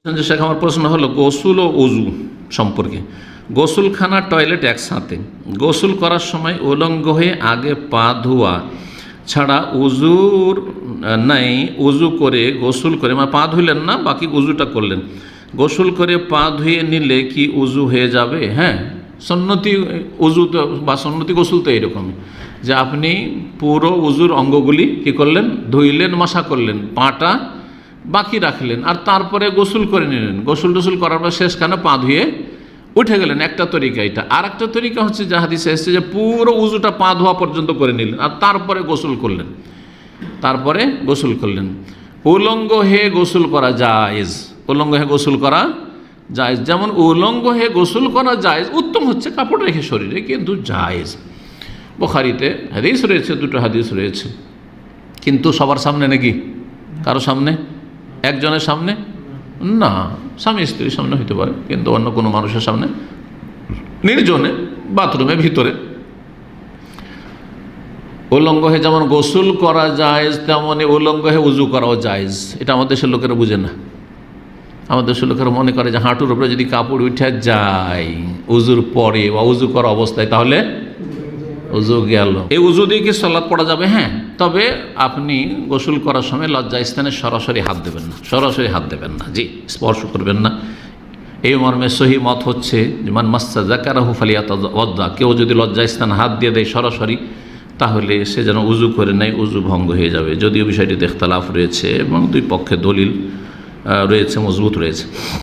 শেখ, আমার প্রশ্ন হলো গোসল ও অজু সম্পর্কে। গোসলখানা টয়লেট একসাথে, গোসল করার সময় উলঙ্গ হয়ে আগে পা ধোয়া ছাড়া উজুর নাই, উজু করে গোসল করে মানে পা ধুলেন না, বাকি উজুটা করলেন, গোসল করে পা ধুয়ে নিলে কি উজু হয়ে যাবে? হ্যাঁ, সন্নতি উজু তো বা সন্নতি গোসল তো এইরকমই যে আপনি পুরো উজুর অঙ্গগুলি কী করলেন, ধুইলেন, মাসা করলেন, পাটা বাকি রাখলেন আর তারপরে গোসল করে নিলেন। গোসল টোসল করার পর শেষখানে পা ধুয়ে উঠে গেলেন, একটা তরিকা এটা। আর একটা তরিকা হচ্ছে যে হাদিসে এসেছে যে পুরো উজুটা পা ধোয়া পর্যন্ত করে নিলেন আর তারপরে গোসল করলেন, তারপরে গোসল করলেন। উলঙ্গ হয়ে গোসল করা জায়েজ, উলঙ্গ হয়ে গোসল করা জায়েজ। যেমন উলঙ্গ হয়ে গোসল করা জায়েজ, উত্তম হচ্ছে কাপড় রেখে শরীরে, কিন্তু জায়েজ। বুখারীতে হাদিস রয়েছে, দুটো হাদিস রয়েছে, কিন্তু সবার সামনে নাকি? কারো সামনে? একজনের সামনে না, স্বামী স্ত্রীর সামনে হইতে পারে, কিন্তু অন্য কোনো মানুষের সামনে, নির্জনে, বাথরুমে, ভিতরে। উলঙ্গ হয়ে যেমন গোসল করা জায়েজ, তেমনই উলঙ্গ হয়ে উজু করাও জায়েজ। এটা আমাদের দেশের লোকেরা বুঝে না। আমাদের দেশের লোকেরা মনে করে যে হাঁটুর উপরে যদি কাপড় উঠে যায় উজুর পরে বা উজু করা অবস্থায়, তাহলে উজু গেল। এই উজু দিয়ে কি সালাত পড়া যাবে? হ্যাঁ, তবে আপনি গোসল করার সময় লজ্জা স্থানে সরাসরি হাত দেবেন না, সরাসরি হাত দেবেন না, জি, স্পর্শ করবেন না। এই মর্মে সহি মত হচ্ছে যে মান মাসসা যাকারাহু ফালিয়াতাওয়াদ্দা, কেউ যদি লজ্জা স্থানে হাত দিয়ে দেয় সরাসরি, তাহলে সে যেন উজু করে নেয়, উজু ভঙ্গ হয়ে যাবে। যদিও বিষয়টিতে ইখতিলাফ রয়েছে এবং দুই পক্ষে দলিল রয়েছে, মজবুত রয়েছে।